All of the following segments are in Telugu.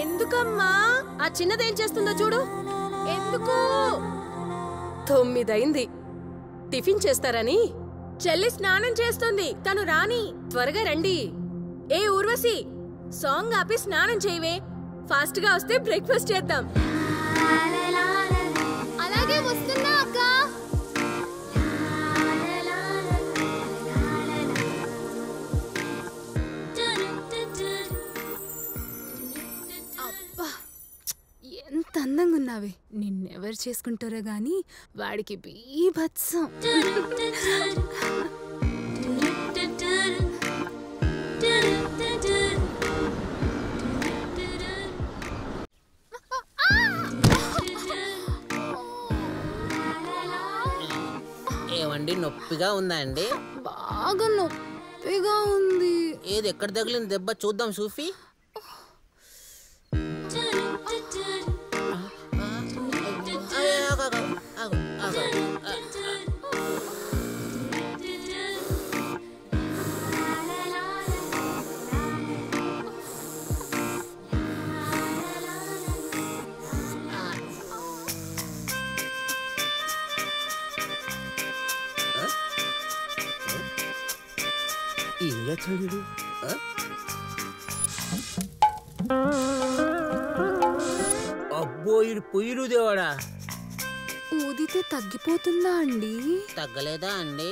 ఎందుకమ్మా? ఆ చిన్నదేం చేస్తుందో చూడు. ఎందుకు? 9 అయింది. టిఫిన్ చేస్తారని. చెల్లి స్నానం చేస్తుంది, తను రాని. త్వరగా రండి. ఏ ఊర్వశి, సాంగ్ ఆపి స్నానం చేయవే. ఫాస్ట్ గా వస్తే బ్రేక్ఫాస్ట్ చేద్దాం. అలాగే వస్తున్నా అక్క. అబ్బా, ఎంత అందంగా ఉన్నావే. నిన్నెవరు చేసుకుంటారో గాని వాడికి బీభత్సం. ఏమండి, నొప్పిగా ఉందా అండి? బాగా నొప్పిగా ఉంది. ఏది ఎక్కడ తగిలిన దెబ్బ చూద్దాం సూఫీ. ఏం చేస్తున్నాడు? అబ్బో, ఇది పొయ్యిరు దేవాడా. ఊదితే తగ్గిపోతుందా అండి? తగ్గలేదా అండి?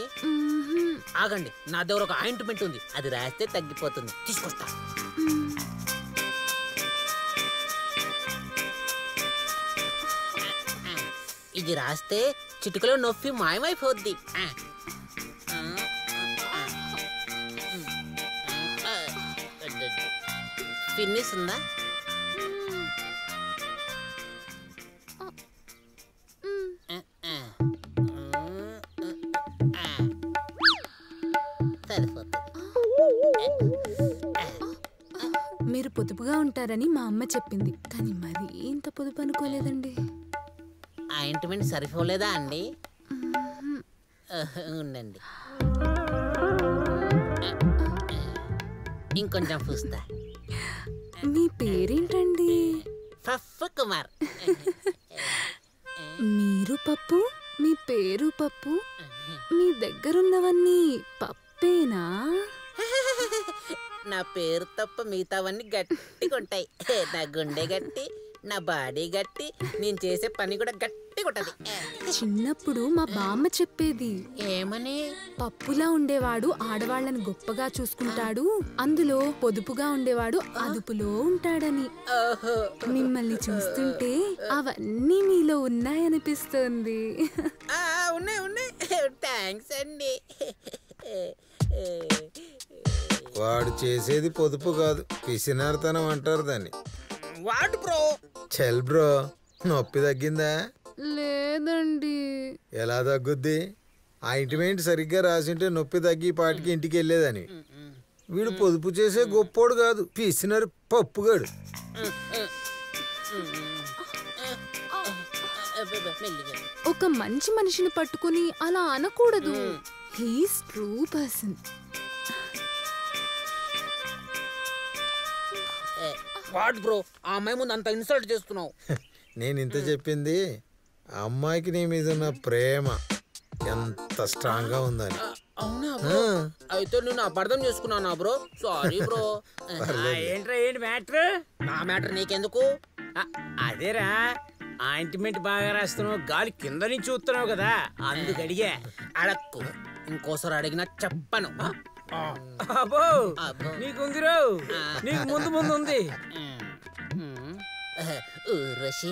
ఆగండి, నా దగ్గర ఒక ఆయింట్మెంట్ ఉంది, అది రాస్తే తగ్గిపోతుంది. తీసుకొస్తా. ఇది రాస్తే చిటికలో నొప్పి మాయమైపోద్ది. ఫినిష్ ఉందా? మీరు పొదుపుగా ఉంటారని మా అమ్మ చెప్పింది, కానీ మరీ ఇంత పొదుపు అనుకోలేదండి. ఆయింట్మెంట్ సరిపోలేదా అండి? ఉండండి, ఇంకొంచెం పూస్తా. మీ పేరేంటండి? పప్పు కుమార్. మీరు పప్పు, మీ పేరు పప్పు, మీ దగ్గరున్నవన్నీ పప్పేనా? నా పేరు తప్ప మిగతావన్నీ గట్టిగా ఉంటాయి. నా గుండె గట్టి, నా బాడీ గట్టి, నేను చేసే పని కూడా గట్టిగా ఉంటది. చిన్నప్పుడు మా బామ్మ చెప్పేది. ఏమని? పప్పులా ఉండేవాడు ఆడవాళ్ళని గొప్పగా చూసుకుంటాడు, అందులో పొదుపుగా ఉండేవాడు అదుపులో ఉంటాడని. మిమ్మల్ని చూస్తుంటే అవన్నీ మీలో ఉన్నాయనిపిస్తుంది. ఉన్నాయి ఉన్నాయి. థ్యాంక్స్ అండి. వాడు చేసేది పొదుపు కాదు, పిసినార్తనం అంటారు దాన్ని. వాడు బ్రో. చెల్ బ్రో, నొప్పి తగ్గిందా? లేదండి. ఎలా తగ్గుద్ది? ఆయింట్మెంట్ సరిగ్గా రాసింటే నొప్పి తగ్గి పాటికి ఇంటికి వెళ్ళేదని. వీడు పొదుపు చేసే గొప్పోడు కాదు, పిసినారు పప్పుగాడు. ఒక మంచి మనిషిని పట్టుకుని అలా అనకూడదు. He's true person. వాడు బ్రో, ఆ అమ్మాయి ముందు అంత ఇన్సల్ట్ చేస్తున్నావు. నేను ఇంత చెప్పింది ఆ అమ్మాయికి నీ మీద ఉన్న ప్రేమ ఎంత స్ట్రాంగ్ గా ఉందని. అవునా బ్రో? అయితే నేను అపార్థం చేసుకున్నానా బ్రో? Sorry bro. ఏంట్రా, ఏంటి మ్యాటర్? నా మ్యాటర్ నీకెందుకు? అదేరా, ఆయింట్మెంట్ బాగా రాస్తున్నావు, గాలి కింద నుంచి చూస్తున్నావు కదా, అందుకు అడిగా. అడక్కు, ఇంకోసారి అడిగినా చెప్పను. అబ్బో, నీకుందిరో, నీకు ముందు ముందు ఉంది. ఊర్వశి,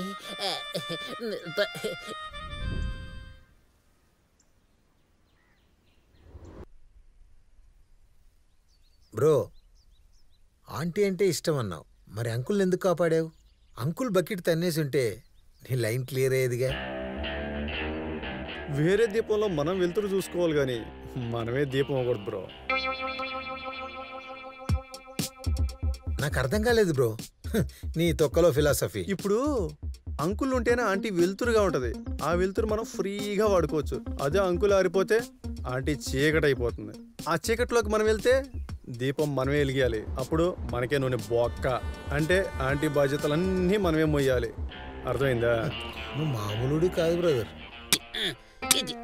బ్రో, ఆంటీ అంటే ఇష్టం అన్నావు, మరి అంకుల్ని ఎందుకు కాపాడావు? అంకుల్ బకెట్ తన్నేసి ఉంటే నీ లైన్ క్లియర్ అయ్యేదిగా. వేరే దీపంలో మనం వెళ్తురు చూసుకోవాలి కానీ మనమే దీపం అవ్వకూడదు బ్రో. నాకు అర్థం కాలేదు బ్రో నీ తొక్కలో ఫిలాసఫీ. ఇప్పుడు అంకుల్ ఉంటేనే ఆంటీ వెలుతురుగా ఉంటది, ఆ వెలుతురు మనం ఫ్రీగా వాడుకోవచ్చు. అదే అంకుల్ ఆరిపోతే ఆంటీ చీకటి అయిపోతుంది. ఆ చీకటిలోకి మనం వెళ్తే దీపం మనమే వెలిగియాలి. అప్పుడు మనకే నూనె బొక్క. అంటే ఆంటీ బాధ్యతలన్నీ మనమే మొయ్యాలి. అర్థమైందా? నువ్వు మామూలుడి కాదు బ్రదర్. ఇది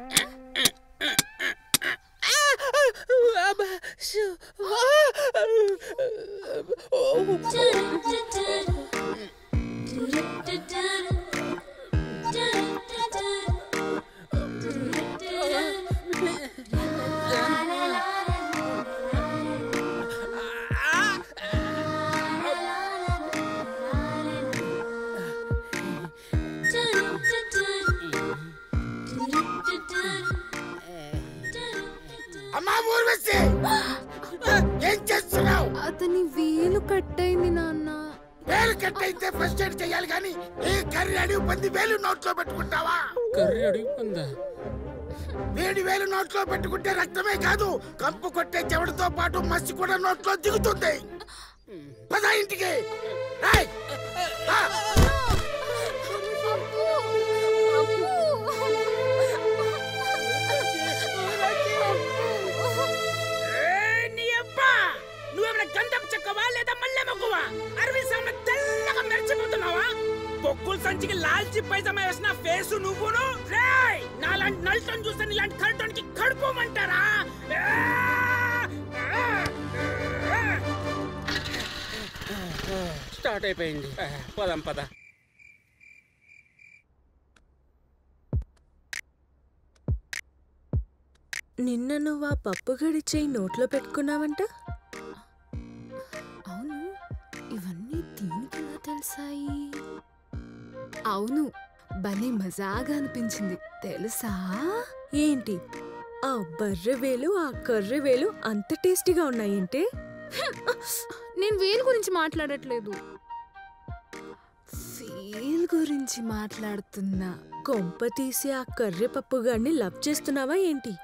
ఏం చేస్తున్నావు? అతని వేలు కట్ అయింది నాన్న. వేలు కట్ అయితే ఫస్ట్ ఎయిడ్ చేయాలి కానీ ఏ కర్రీ అడిగి పంది వేలు నోట్లో పెట్టుకుంటావా? కర్రీ అడిగి పొందా? వేడి వేలు నోట్లో పెట్టుకుంటే రక్తమే కాదు, కంపు కొట్టే చెవుడితో పాటు మసి కూడా నోట్లో దిగుతుంది. పద ఇంటికి. నువ్వేమైనా గంధం చెక్కవా లేదా మల్లె మగ్గువా? అరవై సార్లు తెల్లగా మెరిచిపోతున్నావా? పొక్కులు సంచికి లాల్చి పైజమా వేసిన ఫేసు నువ్వును. నాలాంటి నల్టోని చూస్తే నీలాంటి కల్టోనికి కడుకోమంటారా? స్టార్ట్ అయిపోయింది. పదం పద. నిన్న నువ్వు ఆ పప్పుగడి చెయ్యి నోట్లో పెట్టుకున్నావంట. అవును, ఇవన్నీ దీనికి ఎలా తెలిసాయి? అవును, భలే మజాగా అనిపించింది తెలుసా? ఏంటి ఆ బర్రెవేలు ఆ కర్రెవేలు అంత టేస్టీగా ఉన్నాయంటే? నేను వేలు గురించి మాట్లాడట్లేదు, ఫీల్ గురించి మాట్లాడుతున్నా. కొంప తీసి ఆ కర్రె పప్పుగాడిని లవ్ చేస్తున్నావా ఏంటి?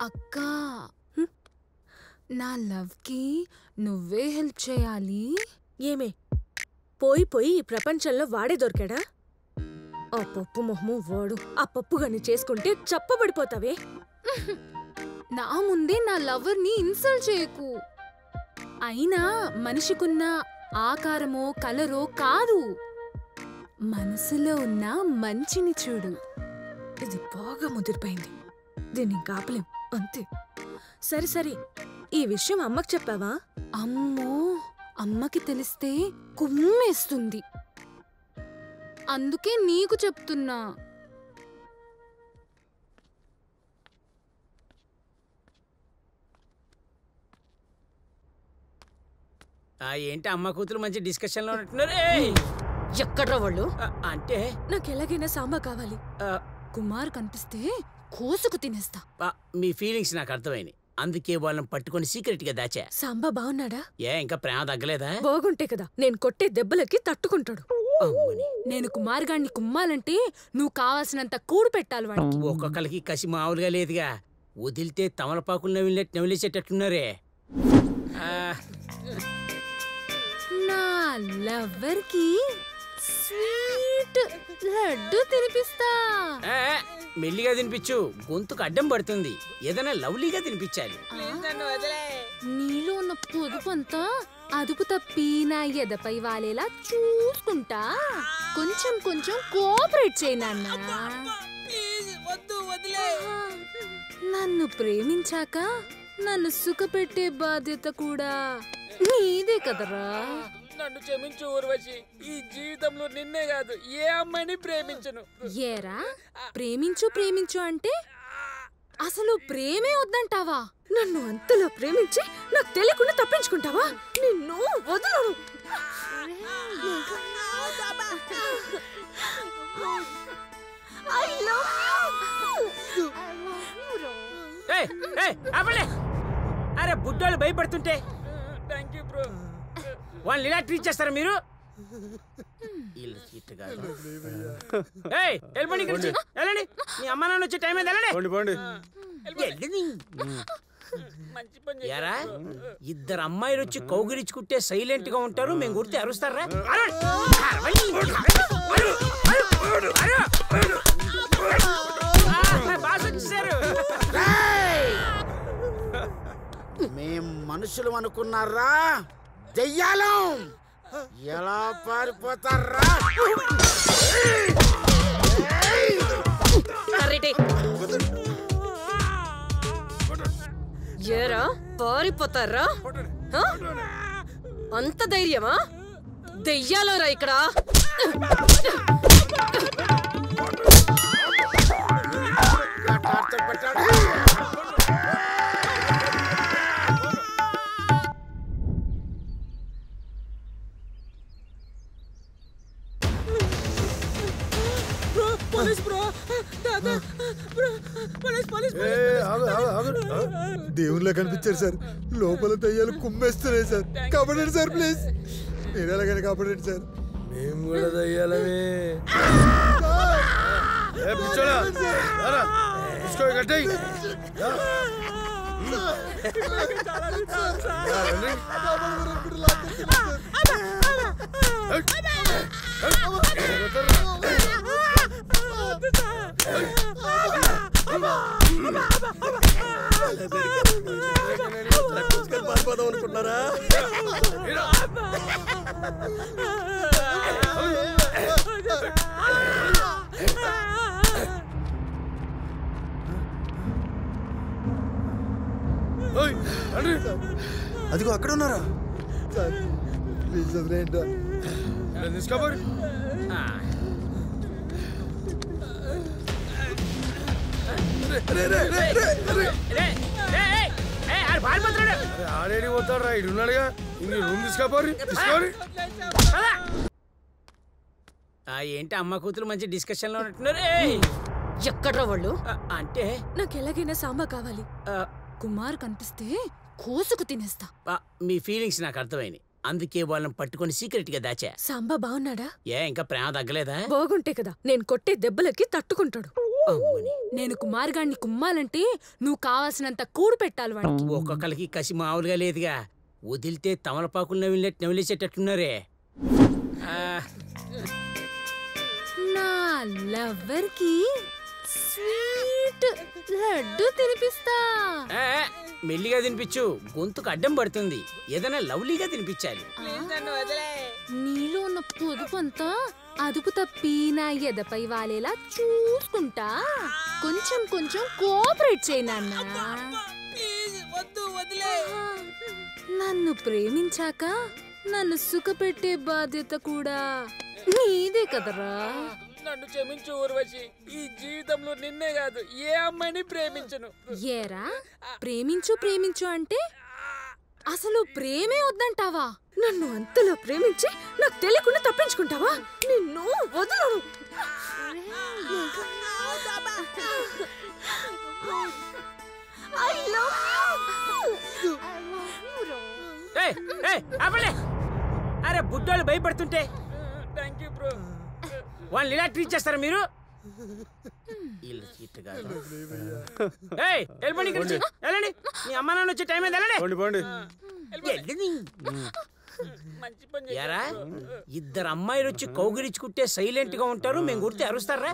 అక్క, నా లవ్కి నువ్వే హెల్ప్ చేయాలి. ఏమే పోయి పోయి ఈ ప్రపంచంలో వాడే దొరికాడా? ఆ పప్పు మొహము వాడు ఆ పప్పుగాని చేసుకుంటే చప్పబడిపోతావే. నా ముందే నా లవర్ని ఇన్సల్ట్ చేయకు. అయినా మనిషికున్న ఆకారమో కలరో కాదు, మనసులో ఉన్న మంచిని చూడు. ఇది బాగా ముదిరిపోయింది, దీన్ని కాపలేం అంతే. సరే సరే, ఈ విషయం అమ్మకు చెప్పావా? అమ్మో, అమ్మకి తెలిస్తే కుమ్మేస్తుంది. అందుకే నీకు చెప్తున్నా. ఏంటి అమ్మ కూతురు మంచి డిస్కషన్ లో ఉంటున్నారు? ఎక్కడ్రా వాళ్ళు? అంటే నాకు ఎలాగైనా సాంబా కావాలి. కుమార్ కనిపిస్తే కోసుకు తినేస్తా. మీ ఫీలింగ్స్ నాకు అర్థమైంది, అందుకే వాళ్ళని పట్టుకొని సీక్రెట్ గా దాచా. సాంబా బాగున్నాడా? ఇంకా ప్రేమ తగ్గలేదా? బాగుంటే కదా నేను కొట్టే దెబ్బలకి తట్టుకుంటాడు. నేను కుమార్ గాడిని కుమ్మాలంటే నువ్వు కావాల్సినంత కూడు పెట్టాలి వాడికి. ఒక్కొక్కరికి కసి మామూలుగా లేదుగా, వదిలితే తమలపాకులు నవిలినట్టు నవిలేసేటట్టున్నారే. నా లవ్వర్ కి స్వీట్ లడ్డు తినిపిస్తా. మెల్లిగా తినిపించు, గొంతుకు అడ్డం పడుతుంది. ఏదైనా లవ్లీగా తినిపించాలి. నీలో ఉన్న పొదుపంతా అదుపు తప్పి నా ఎదపై వాలేలా చూసుకుంటా. కొంచెం కొంచెం కోఆపరేట్ చేయి నాన్న. నన్ను ప్రేమించాక నన్ను సుఖపెట్టే బాధ్యత కూడా నీదే కదరా. నన్ను క్షమించు ఊర్వశి, ఈ జీవితంలో నిన్నే కాదు ఏ అమ్మాయిని ప్రేమించను. ఏరా ప్రేమించు ప్రేమించు అంటే అసలు ప్రేమే వద్దంటావా? నన్ను అంతలా ప్రేమించి నాకు తెలియకుండా తప్పించుకుంటావా? నిన్ను వదలను. అరే బుడ్డోళ్ళు భయపడుతుంటే వాళ్ళని ఇలా ట్రీట్ చేస్తారా మీరు? వెళ్ళండి, మీ అమ్మ నాన్న వచ్చే టైం అయింది. యారా, ఇద్దరు అమ్మాయిలు వచ్చి కౌగిలించుకుంటే సైలెంట్ గా ఉంటారు, మేము గుర్తి అరుస్తారా? మేం మనుషులు అనుకున్నారా దెయ్యాలం ఎలా పారిపోతారా ఏరా పారిపోతారా అంత ధైర్యమా దెయ్యాలోరా ఇక్కడ దేవుళ్ళ కనిపించారు సార్ లోపల దయ్యాలు కుమ్మేస్తున్నాయి సార్ కాపాడండి సార్ ప్లీజ్ మీరు ఎలాగైనా కాపాడండి సార్ మేము కూడా దయ్యాలమే పారిపోదాం అనుకుంటున్నారా అదిగో అక్కడ ఉన్నారా సార్ ప్లీజ్ వదిలేయండి తీసుకోబడి ఆడేడి పోతాడు రా ఇడు ఉన్నాడుగా ఇంక రూమ్ తీసుకోపోరి తీసుకోరి ఏంటి అమ్మ కూతురు మంచి డిస్కషన్ లో ఉంటున్నారు ఎక్కడ్రా వాళ్ళు అంటే నాకు ఎలాగైనా సాంబా కావాలి కుమార్ కనిపిస్తే కోసుకు తినేస్తా మీ ఫీలింగ్స్ నాకు అర్థమైంది అందుకే వాళ్ళని పట్టుకొని సీక్రెట్ గా దాచా సాంబా బాగున్నాడా ఇంకా ప్రేమ తగ్గలేదా బాగుంటే కదా నేను కొట్టే దెబ్బలకి తట్టుకుంటాడు నేను కుమార్ గాడిని కుమ్మాలంటే నువ్వు కావాల్సినంత కూడు పెట్టాలి వాడికి ఒక్కొక్కరికి కసి మామూలుగా లేదుగా వదిలితే తమలపాకులు నవిలేసేటట్టున్నారే నా లవ్వర్ కి స్వీట్ లడ్డు తినిపిస్తా మెల్లిగా తినిపించు గొంతుకు అడ్డం పడుతుంది ఏదైనా లవ్లీగా తినిపించాలి నీలో ఉన్న పొదుపంతా అదుపు తప్పి నా ఎదపై వాలేలా చూసుకుంటా కొంచెం కొంచెం కోఆపరేట్ చేయి నాన్న నన్ను ప్రేమించాక నన్ను సుఖపెట్టే బాధ్యత కూడా నీదే కదరా నన్ను క్షమించు ఊర్వశి ఈ జీవితంలో నిన్నే కాదు ఏ అమ్మాయిని ప్రేమించను ఏరా ప్రేమించు ప్రేమించు అంటే అసలు ప్రేమే వద్దంటావా నన్ను అంతలో ప్రేమించి నాకు తెలియకుండా తప్పించుకుంటావా నిన్ను వదలను అరే బుడ్డోళ్ళు భయపడుతుంటే థ్యాంక్ యూ బ్రో వాళ్ళని ఇలా ట్రీట్ చేస్తారా మీరు వెళ్ళండి మీ అమ్మ నాన్న వచ్చే టైం వెళ్ళండి యారా ఇద్దరు అమ్మాయిలు వచ్చి కౌగిలించుకుంటే సైలెంట్ గా ఉంటారు మేము గుర్తి అరుస్తారా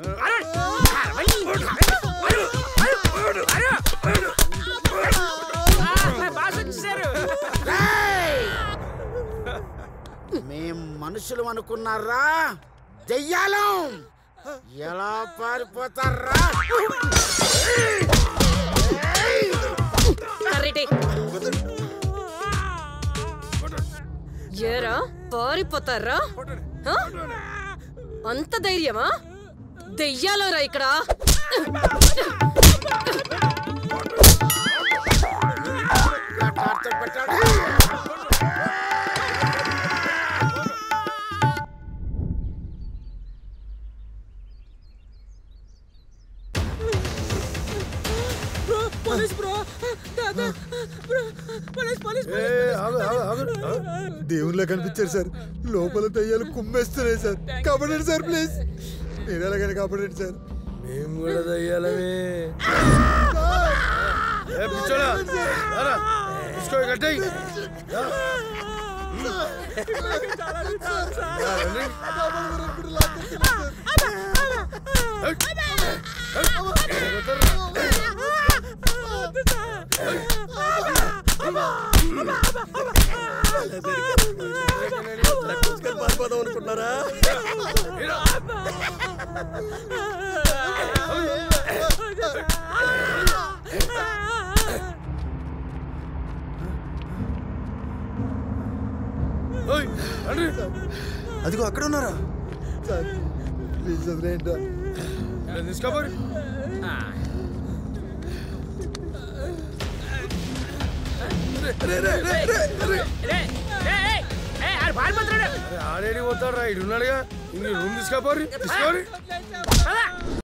మేం మనుషులు అనుకున్నారా దెయ్యాలం ఎలా పారిపోతారా ఏరా పారిపోతారా అంత ధైర్యమా దెయ్యాలోరా ఇక్కడ దేవుళ్ళ కనిపించారు సార్ లోపల దయ్యాలు కుమ్మేస్తున్నాయి సార్ కాపాడండి సార్ ప్లీజ్ మీరు ఎలాగైనా కాపాడండి సార్ మేము కూడా దయ్యాలమే తీసుకో గట్టి పారిపోదాం అనుకుంటున్నారా? అదిగో అక్కడ ఉన్నారా? తీసుకోపోరి. ఆడేడి పోతాడు రా, ఇడు ఉన్నాడుగా. ఇంక రూమ్ తీసుకోపోరి. తీసుకోరి.